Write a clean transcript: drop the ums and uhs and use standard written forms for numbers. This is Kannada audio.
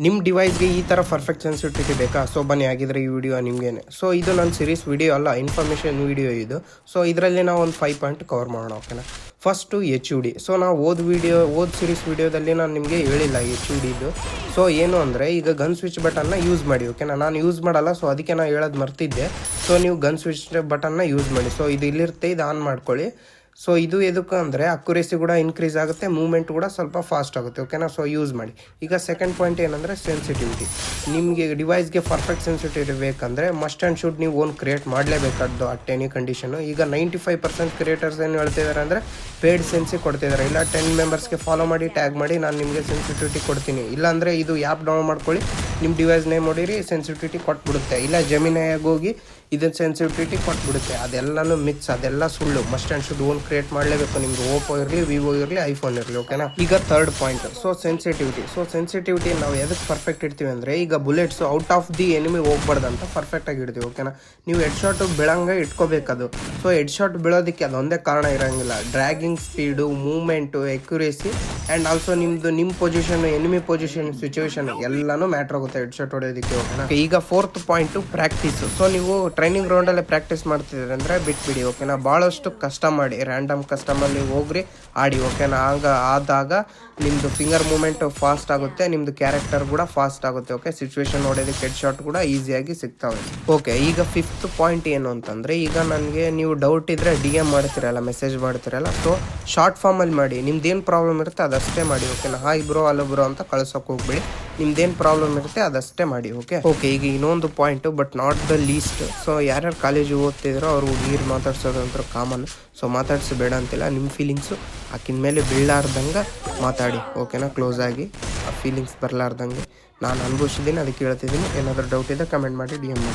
ನಿಮ್ಮ ಡಿವೈಸ್ಗೆ ಈ ಥರ ಪರ್ಫೆಕ್ಟ್ ಸೆನ್ಸಿಟಿವಿಟಿ ಬೇಕಾ? ಸೊ ಬನ್ನಿ, ಆಗಿದ್ರೆ ಈ ವಿಡಿಯೋ ನಿಮಗೇನೆ. ಸೊ ಇದು ನನ್ನ ಸೀರೀಸ್ ವಿಡಿಯೋ ಅಲ್ಲ, ಇನ್ಫಾರ್ಮೇಷನ್ ವಿಡಿಯೋ ಇದು. ಸೊ ಇದರಲ್ಲಿ ನಾವು ಒಂದು 5 ಪಾಯಿಂಟ್ ಕವರ್ ಮಾಡೋಣ, ಓಕೆನಾ. First HUD. ಸೊ ನಾವು ಓದ್ ಸೀರೀಸ್ ವಿಡಿಯೋದಲ್ಲಿ ನಾನು ನಿಮಗೆ ಹೇಳಿಲ್ಲ HUDದು. ಸೊ ಏನು ಅಂದರೆ, ಈಗ ಗನ್ ಸ್ವಿಚ್ ಬಟನ್ನ ಯೂಸ್ ಮಾಡಿ, ಓಕೆನಾ. ನಾನು ಯೂಸ್ ಮಾಡಲ್ಲ, ಸೊ ಅದಕ್ಕೆ ನಾನು ಹೇಳೋದು ಮರ್ತಿದ್ದೆ. ಸೊ ನೀವು ಗನ್ ಸ್ವಿಚ್ ಬಟನ್ನ ಯೂಸ್ ಮಾಡಿ. ಸೊ ಇದು ಇಲ್ಲಿರುತ್ತೆ, ಇದು ಆನ್ ಮಾಡ್ಕೊಳ್ಳಿ. ಸೊ ಇದು ಎದಕ್ಕೆ ಅಂದರೆ ಅಕ್ಯುರೇಸಿ ಕೂಡ ಇನ್ಕ್ರೀಸ್ ಆಗುತ್ತೆ, ಮೂವ್ಮೆಂಟ್ ಕೂಡ ಸ್ವಲ್ಪ ಫಾಸ್ಟ್ ಆಗುತ್ತೆ, ಓಕೆನಾ. ಸೊ ಯೂಸ್ ಮಾಡಿ. ಈಗ ಸೆಕೆಂಡ್ ಪಾಯಿಂಟ್ ಏನಂದರೆ ಸೆನ್ಸಿಟಿವಿಟಿ. ನಿಮಗೆ ಡಿವೈಸ್ಗೆ ಪರ್ಫೆಕ್ಟ್ ಸೆನ್ಸಿಟಿವಿಟಿ ಬೇಕಂದರೆ ಮಸ್ಟ್ ಆ್ಯಂಡ್ ಶುಡ್ ನೀವು ಓನ್ ಕ್ರಿಯೇಟ್ ಮಾಡಲೇಬೇಕಾದ್ದು ಅಟ್ ಎನಿ ಕಂಡೀಷನು. ಈಗ 95% ಕ್ರಿಯೇಟರ್ಸ್ ಏನು ಹೇಳ್ತಿದ್ದಾರೆ ಅಂದರೆ ಪೇಡ್ ಸೆನ್ಸಿ ಕೊಡ್ತಿದ್ದಾರೆ. ಇಲ್ಲ 10 ಮೆಂಬರ್ಸ್ಗೆ ಫಾಲೋ ಮಾಡಿ, ಟ್ಯಾಗ್ ಮಾಡಿ, ನಾನು ನಿಮಗೆ ಸೆನ್ಸಿಟಿವಿಟಿ ಕೊಡ್ತೀನಿ. ಇಲ್ಲಾಂದರೆ ಇದು ಆ್ಯಪ್ ಡೌನ್ಲೋಡ್ ಮಾಡ್ಕೊಳ್ಳಿ, ನಿಮ್ಮ ಡಿವೈಸ್ ನೇಮ್ ಹೊಡೀರಿ, ಸೆನ್ಸಿಟಿವಿಟಿ ಕೊಟ್ಬಿಡುತ್ತೆ. ಇಲ್ಲ ಜೆಮಿನಾಯಾಗಿ ಹೋಗಿ ಇದನ್ನು ಸೆನ್ಸಿಟಿವಿಟಿ ಕೊಟ್ಬಿಡುತ್ತೆ. ಅದೆಲ್ಲನೂ ಮಿಕ್ಸ್, ಅದೆಲ್ಲ ಸುಳ್ಳು. Must and should own create ಮಾಡಲೇಬೇಕು, ನಿಮ್ದು ಓಪೋ ಇರಲಿ, ವಿವೋ ಇರಲಿ, ಐಫೋನ್ ಇರಲಿ, ಓಕೆನಾ. ಈಗ ಥರ್ಡ್ ಪಾಯಿಂಟ್, ಸೊ ಸೆನ್ಸಿಟಿವಿಟಿ ನಾವು ಎದಕ್ಕೆ ಪರ್ಫೆಕ್ಟ್ ಇಡ್ತೀವಿ ಅಂದರೆ, ಈಗ bullets out of the enemy ಹೋಗ್ಬಾರ್ದು ಅಂತ ಪರ್ಫೆಕ್ಟಾಗಿ ಇಡ್ತೀವಿ, ಓಕೆನಾ. ನೀವು ಹೆಡ್ ಶಾಟು ಬೀಳಂಗೆ ಇಟ್ಕೋಬೇಕದು. ಸೊ ಹೆಡ್ ಶಾಟ್ ಬೀಳೋದಕ್ಕೆ ಅದೊಂದೇ ಕಾರಣ ಇರೋಂಗಿಲ್ಲ. Dragging speed, movement, accuracy and also ನಿಮ್ಮ ಪೊಸಿಷನ್, ಎನಿಮಿ ಪೊಸಿಷನ್, ಸಿಚುವೇಶನ್ ಎಲ್ಲನೂ ಮ್ಯಾಟ್ರ್ ಆಗುತ್ತೆ ಹೆಡ್ ಶಾಟ್ ಹೊಡೆಯೋದಕ್ಕೆ, ಓಕೆನಾ. ಈಗ ಫೋರ್ತ್ ಪಾಯಿಂಟು ಪ್ರಾಕ್ಟೀಸು. ಸೊ ನೀವು ಟ್ರೈನಿಂಗ್ ಗ್ರೌಂಡಲ್ಲೇ ಪ್ರಾಕ್ಟೀಸ್ ಮಾಡ್ತಿದ್ದೀರಿ ಅಂದರೆ ಬಿಟ್ಬಿಡಿ, ಓಕೆನಾ. ಭಾಳಷ್ಟು ಕಷ್ಟ ಮಾಡಿ, ರ್ಯಾಂಡಮ್ ಕಸ್ಟಮಲ್ಲಿ ಹೋಗ್ರಿ, ಆಡಿ, ಓಕೆನಾ. ಆದಾಗ ನಿಮ್ಮದು ಫಿಂಗರ್ ಮೂಮೆಂಟು ಫಾಸ್ಟ್ ಆಗುತ್ತೆ, ನಿಮ್ಮದು ಕ್ಯಾರೆಕ್ಟರ್ ಕೂಡ ಫಾಸ್ಟ್ ಆಗುತ್ತೆ, ಓಕೆ. ಸಿಚುವೇಶನ್ ನೋಡೋದಕ್ಕೆ ಹೆಡ್ ಶಾಟ್ ಕೂಡ ಈಸಿಯಾಗಿ ಸಿಗ್ತಾವೆ, ಓಕೆ. ಈಗ ಫಿಫ್ತ್ ಪಾಯಿಂಟ್ ಏನು ಅಂತಂದರೆ, ಈಗ ನನಗೆ ನೀವು ಡೌಟ್ ಇದ್ದರೆ DM ಮಾಡ್ತಿರಲ್ಲ, ಮೆಸೇಜ್ ಮಾಡ್ತಿರಲ್ಲ. ಸೊ ಶಾರ್ಟ್ ಫಾರ್ಮಲ್ಲಿ ಮಾಡಿ, ನಿಮ್ದೇನು ಪ್ರಾಬ್ಲಮ್ ಇರುತ್ತೆ ಅದಷ್ಟೇ ಮಾಡಿ, ಓಕೆನಾ. ಹಾಯ್ ಬ್ರೋ, ಹಲೋ ಬ್ರೋ ಅಂತ ಕಳ್ಸೋಕೆ ಹೋಗ್ಬೇಡಿ. ನಿಮ್ದೇನು ಪ್ರಾಬ್ಲಮ್ ಇರುತ್ತೆ ಅದಷ್ಟೇ ಮಾಡಿ, ಓಕೆ. ಈಗ ಇನ್ನೊಂದು point, but not the least. So ಯಾರ್ಯಾರು ಕಾಲೇಜಿಗೆ ಓದ್ತಿದ್ರೋ ಅವ್ರು ಹುಡುಗಿರು ಮಾತಾಡ್ಸೋದು ಅಂತ ಕಾಮನ್. ಸೊ ಮಾತಾಡಿಸಬೇಡ ಅಂತಿಲ್ಲ, ನಿಮ್ಮ ಫೀಲಿಂಗ್ಸು ಆಕಿನ ಮೇಲೆ ಬೀಳಾರ್ದಂಗೆ ಮಾತಾಡಿ, ಓಕೆನಾ. ಕ್ಲೋಸ್ ಆಗಿ ಆ ಫೀಲಿಂಗ್ಸ್ ಬರಲಾರ್ದಂಗೆ. ನಾನು ಅನುಭವಿಸಿದ್ದೀನಿ, ಅದಕ್ಕೆ ಹೇಳ್ತಿದ್ದೀನಿ. ಏನಾದರೂ ಡೌಟ್ ಇದೆ ಕಮೆಂಟ್ ಮಾಡಿ, DM ಮಾಡಿ.